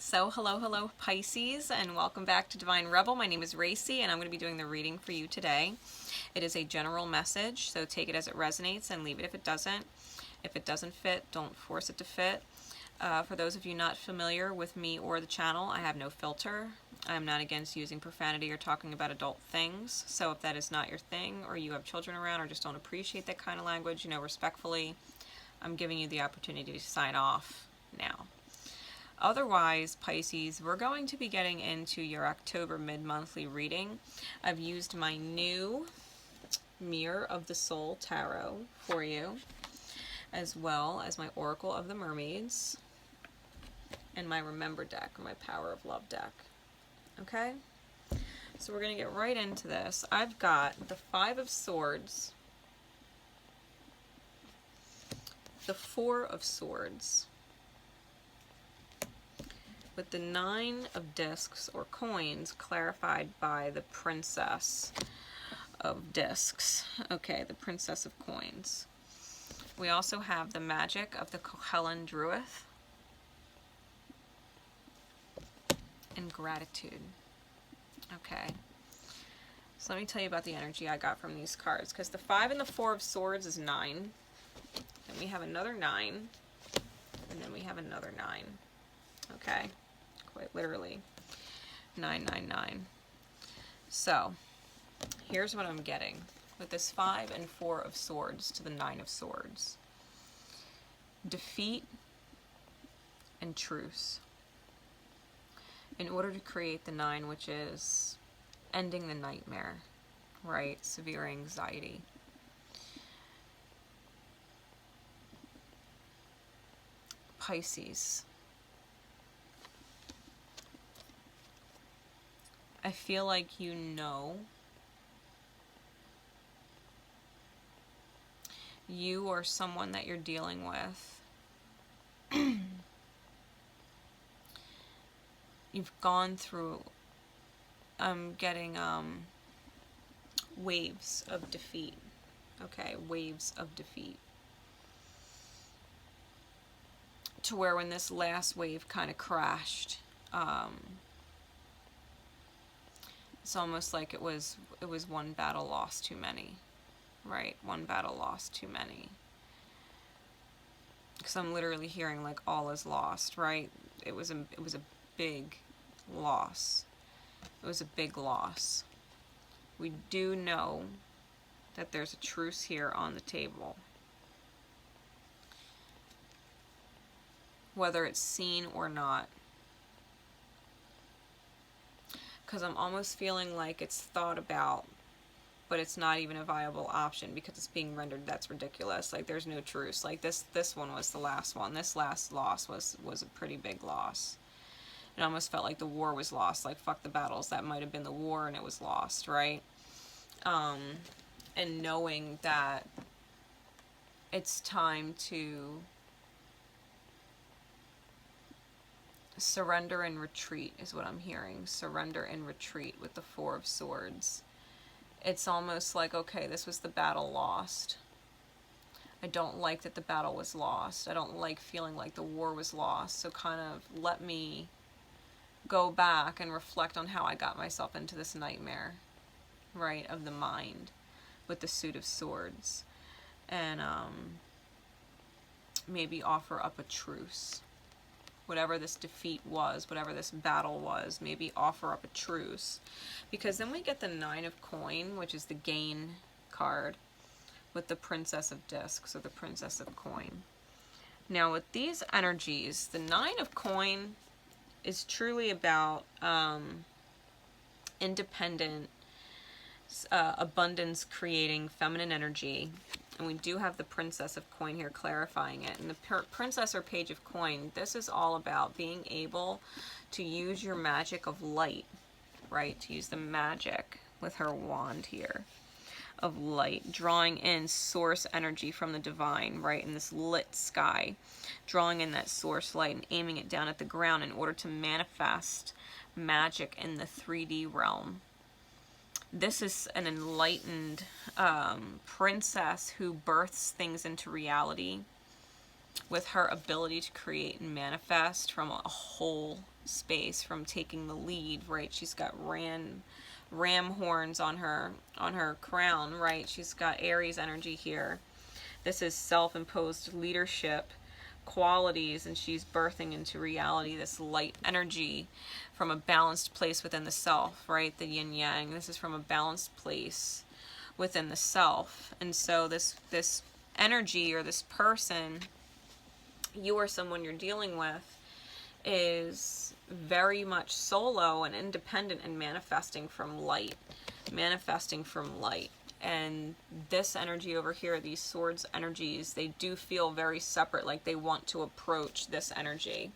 So hello Pisces, and welcome back to Divine Rebel. My name is Racey, and I'm going to be doing the reading for you today. It is a general message, so take it as it resonates and leave it if it doesn't. If it doesn't fit, don't force it to fit. For those of you not familiar with me or the channel, I have no filter. I'm not against using profanity or talking about adult things, so if that is not your thing, or you have children around or just don't appreciate that kind of language, respectfully, I'm giving you the opportunity to sign off now. Otherwise, Pisces, we're going to be getting into your October mid-monthly reading. I've used my new Mirror of the Soul Tarot for you, as well as my Oracle of the Mermaids and my Remember deck, or my Power of Love deck. Okay? So we're going to get right into this. I've got the Five of Swords, the Four of Swords, with the Nine of Discs or coins clarified by the Princess of Discs. Okay, the Princess of Coins. We also have the Magic of the Helen Druith and Gratitude. Okay, so let me tell you about the energy I got from these cards, because the Five and the Four of Swords is 9. Then we have another 9, and then we have another 9. Okay, quite literally 999. So here's what I'm getting with this 5 and 4 of Swords to the 9 of Swords: defeat and truce, in order to create the 9, which is ending the nightmare, right? Severe anxiety. Pisces, I feel like you or someone that you're dealing with, you've gone through, I'm getting waves of defeat. Okay, waves of defeat. To where when this last wave kind of crashed, it's almost like it was one battle lost too many, right? One battle lost too many. Because I'm literally hearing like all is lost, right? It was a big loss. It was a big loss. We do know that there's a truce here on the table. Whether it's seen or not. Because I'm almost feeling like it's thought about, but it's not even a viable option because it's being rendered. That's ridiculous. Like, there's no truce. Like, this one was the last one. This last loss was a pretty big loss. It almost felt like the war was lost. Like, fuck the battles. That might have been the war and it was lost, right? And knowing that it's time to surrender and retreat is what I'm hearing. Surrender and retreat with the Four of Swords. It's almost like, okay, this was the battle lost. I don't like that the battle was lost. I don't like feeling like the war was lost. So kind of let me go back and reflect on how I got myself into this nightmare, right, of the mind with the Suit of Swords. And maybe offer up a truce. Whatever this defeat was, whatever this battle was, maybe offer up a truce. Because then we get the Nine of Coin, which is the gain card, with the Princess of Discs, or the Princess of Coin. Now with these energies, the Nine of Coin is truly about independent, abundance creating feminine energy. And we do have the Princess of Coin here clarifying it. And the Princess or Page of Coin, this is all about being able to use your magic of light, right? To use the magic with her wand here of light, drawing in source energy from the divine, right? In this lit sky, drawing in that source light and aiming it down at the ground in order to manifest magic in the 3D realm. This is an enlightened princess who births things into reality with her ability to create and manifest from a whole space, from taking the lead, right? She's got ram horns on her crown, right? She's got Aries energy here. This is self-imposed leadership qualities, and she's birthing into reality this light energy from a balanced place within the self, right? The yin yang. This is from a balanced place within the self. And so this energy, or this person, you or someone you're dealing with, is very much solo and independent and manifesting from light. And this energy over here, these swords energies, they do feel very separate, like they want to approach this energy,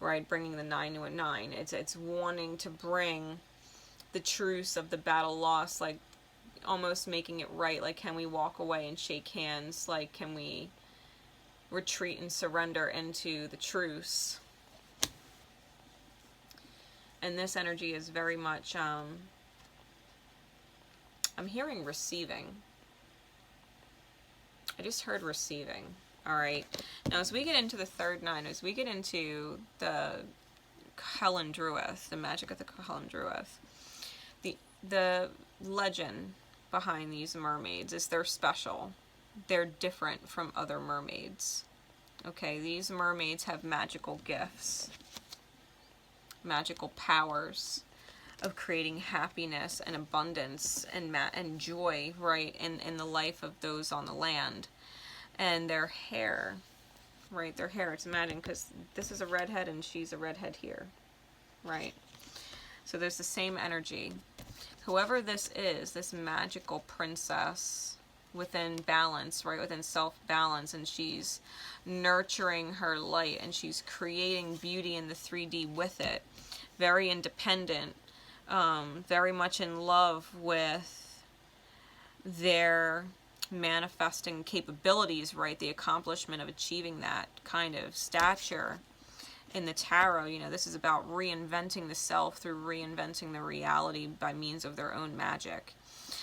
right? Bringing the 9 to a 9. It's wanting to bring the truce of the battle lost, like almost making it right. Like, can we walk away and shake hands? Like, can we retreat and surrender into the truce? And this energy is very much, I'm hearing receiving. I just heard receiving. All right. Now, as we get into the third 9, as we get into the Helen Druith, the magic of the Helen Druith, the legend behind these mermaids is they're special. They're different from other mermaids. Okay, these mermaids have magical gifts, magical powers of creating happiness and abundance and joy, right, in the life of those on the land. And their hair, right, their hair, it's imagine, because this is a redhead and she's a redhead here, right? So there's the same energy. Whoever this is, this magical princess within balance, right, within self-balance, and she's nurturing her light, and she's creating beauty in the 3D with it, very independent, very much in love with their manifesting capabilities, right, the accomplishment of achieving that kind of stature. In the tarot, you know, this is about reinventing the self through reinventing the reality by means of their own magic.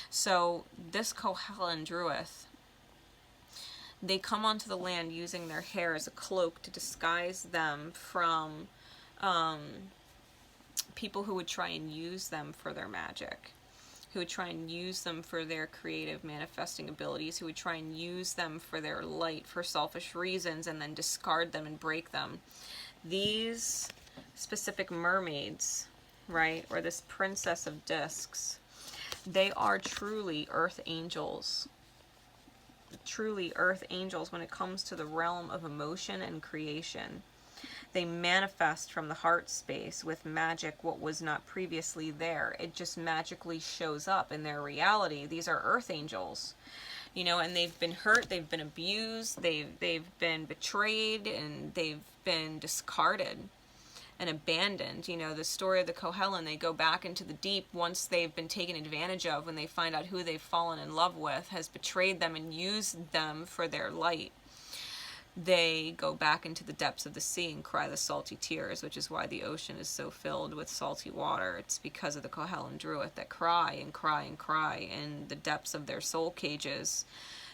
So this Helen Druith, they come onto the land using their hair as a cloak to disguise them from people who would try and use them for their magic, who would try and use them for their creative manifesting abilities, who would try and use them for their light for selfish reasons and then discard them and break them. These specific mermaids, right, or this princess of discs, they are truly earth angels. Truly earth angels when it comes to the realm of emotion and creation. They manifest from the heart space with magic what was not previously there. It just magically shows up in their reality. These are earth angels. You know, and they've been hurt, they've been abused, they've been betrayed, and they've been discarded and abandoned. You know, the story of the Kohelen, they go back into the deep once they've been taken advantage of, when they find out who they've fallen in love with has betrayed them and used them for their light. They go back into the depths of the sea and cry the salty tears, which is why the ocean is so filled with salty water. It's because of the Kohelen Druith that cry and cry and cry in the depths of their soul cages,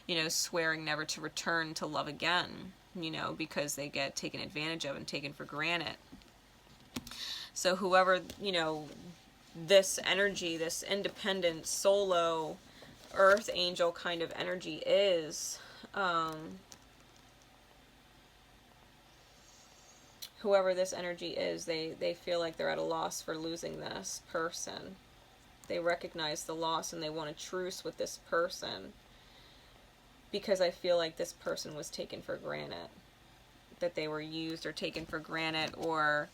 you know, swearing never to return to love again, you know, because they get taken advantage of and taken for granted. So whoever, you know, this energy, this independent, solo, earth angel kind of energy is, whoever this energy is, they feel like they're at a loss for losing this person. They recognize the loss and they want a truce with this person, because I feel like this person was taken for granted, that they were used or taken for granted, or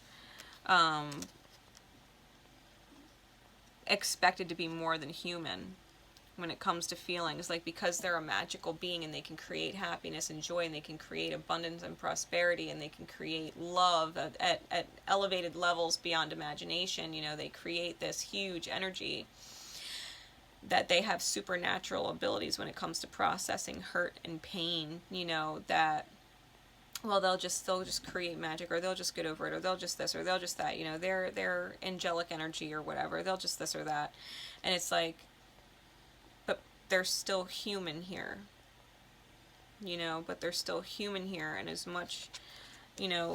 expected to be more than human when it comes to feelings. Like, because they're a magical being and they can create happiness and joy, and they can create abundance and prosperity, and they can create love at elevated levels beyond imagination, you know, they create this huge energy, that they have supernatural abilities when it comes to processing hurt and pain, you know, that, well, they'll just create magic, or they'll just get over it, or they'll just this, or they'll just that, you know, they're angelic energy or whatever, they'll just this or that. And it's like, but they're still human here. you know, but they're still human here. And as much, you know,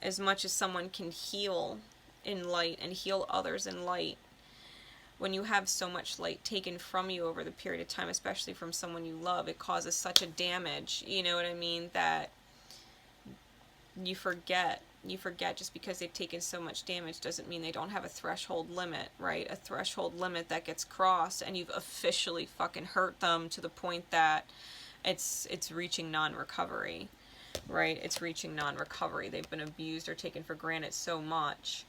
as much as someone can heal in light and heal others in light, when you have so much light taken from you over the period of time, especially from someone you love, it causes such a damage, you know what I mean, that you forget just because they've taken so much damage doesn't mean they don't have a threshold limit, right? A threshold limit that gets crossed and you've officially fucking hurt them to the point that it's reaching non-recovery, right? It's reaching non-recovery. They've been abused or taken for granted so much,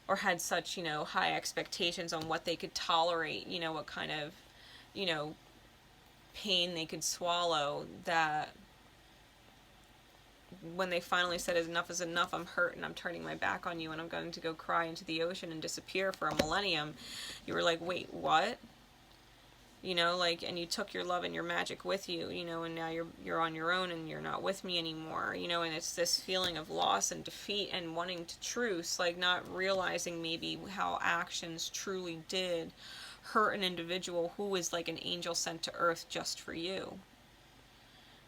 or had such, you know, high expectations on what they could tolerate, you know, what kind of, you know, pain they could swallow, that when they finally said enough is enough, I'm hurt and I'm turning my back on you and I'm going to go cry into the ocean and disappear for a millennium, you were like, wait, what? You know, like, and you took your love and your magic with you, you know, and now you're on your own and you're not with me anymore, you know, and it's this feeling of loss and defeat and wanting to truce, like not realizing maybe how actions truly did hurt an individual who was like an angel sent to earth just for you,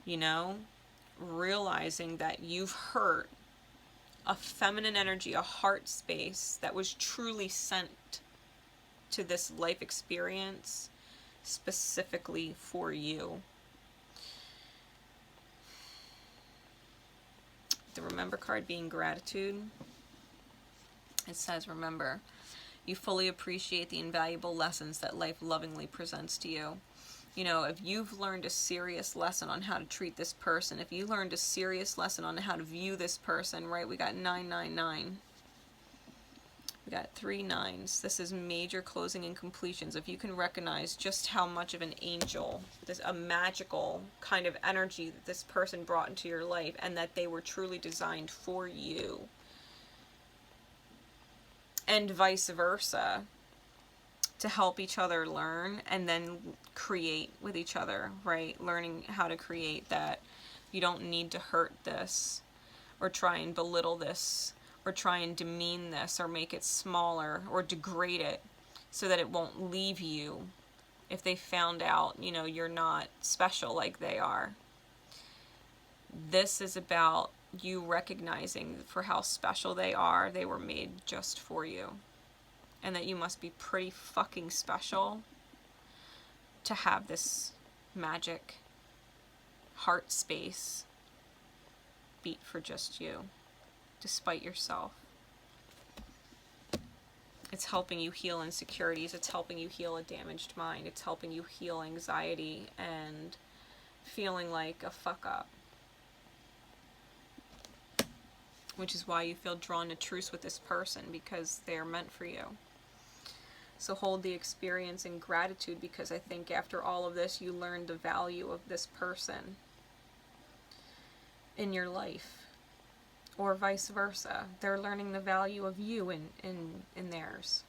you know, realizing that you've hurt a feminine energy, a heart space that was truly sent to this life experience specifically for you. The remember card being gratitude. It says, remember, you fully appreciate the invaluable lessons that life lovingly presents to you. You know, if you've learned a serious lesson on how to treat this person, if you learned a serious lesson on how to view this person, right? We got 999. We got 3 9s. This is major closing and completions. If you can recognize just how much of an angel, a magical kind of energy that this person brought into your life, and that they were truly designed for you, and vice versa, to help each other learn and then create with each other, right? Learning how to create that you don't need to hurt this or try and belittle this or try and demean this or make it smaller or degrade it so that it won't leave you if they found out, you know, you're not special like they are. This is about you recognizing for how special they are. They were made just for you. And that you must be pretty fucking special to have this magic heart space beat for just you, despite yourself. It's helping you heal insecurities. It's helping you heal a damaged mind. It's helping you heal anxiety and feeling like a fuck up. Which is why you feel drawn to truce with this person, because they're meant for you. So hold the experience in gratitude, because I think after all of this, you learned the value of this person in your life. Or vice versa. They're learning the value of you in theirs.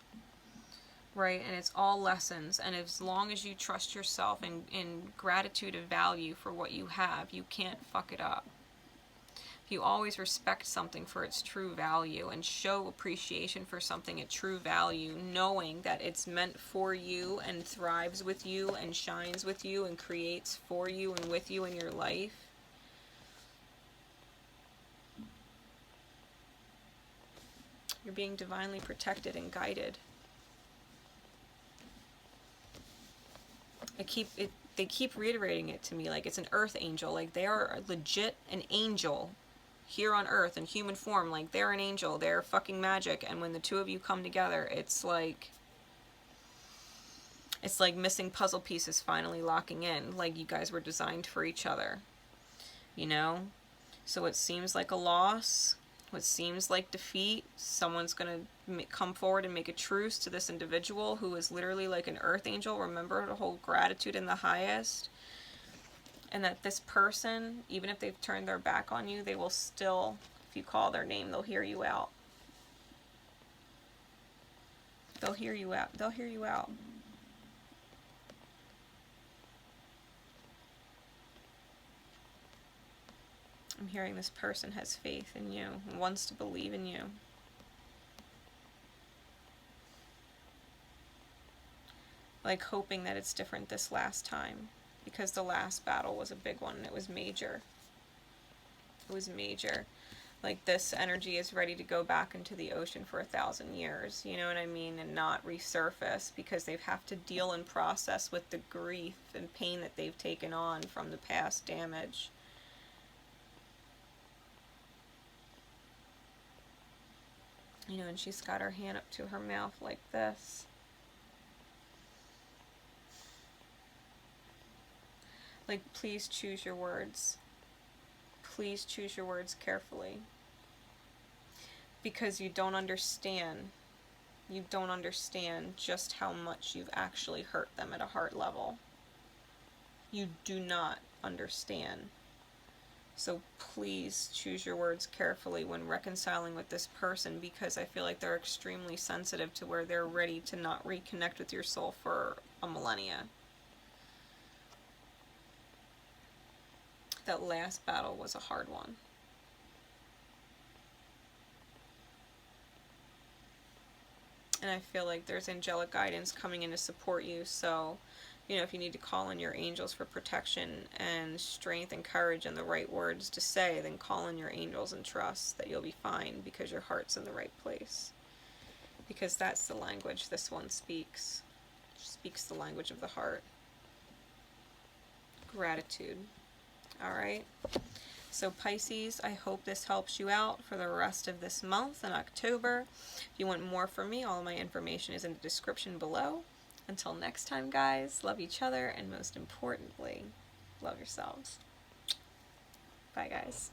Right? And it's all lessons. And as long as you trust yourself in gratitude and value for what you have, you can't fuck it up. You always respect something for its true value and show appreciation for something at true value, knowing that it's meant for you and thrives with you and shines with you and creates for you and with you in your life. You're being divinely protected and guided. They keep reiterating it to me like it's an earth angel, like they are legit an angel here on earth in human form, like they're an angel, they're fucking magic, and when the two of you come together, it's like missing puzzle pieces finally locking in, like you guys were designed for each other, you know? So it seems like a loss, what seems like defeat, someone's gonna come forward and make a truce to this individual who is literally like an earth angel. Remember to hold gratitude in the highest. And that this person, even if they've turned their back on you, they will still, if you call their name, they'll hear you out. They'll hear you out. They'll hear you out. I'm hearing this person has faith in you and wants to believe in you. Like hoping that it's different this last time. because the last battle was a big one and it was major. It was major. Like, this energy is ready to go back into the ocean for 1,000 years, you know what I mean, and not resurface, because they have to deal and process with the grief and pain that they've taken on from the past damage. You know, and she's got her hand up to her mouth like this. Like, please choose your words. Please choose your words carefully. Because you don't understand. You don't understand just how much you've actually hurt them at a heart level. You do not understand. So please choose your words carefully when reconciling with this person, because I feel like they're extremely sensitive to where they're ready to not reconnect with your soul for a millennia. That last battle was a hard one. And I feel like there's angelic guidance coming in to support you. So, you know, if you need to call on your angels for protection and strength and courage and the right words to say, then call on your angels and trust that you'll be fine, because your heart's in the right place. Because that's the language this one speaks. She speaks the language of the heart. Gratitude. Alright? So Pisces, I hope this helps you out for the rest of this month in October. If you want more from me, all of my information is in the description below. Until next time, guys, love each other, and most importantly, love yourselves. Bye, guys.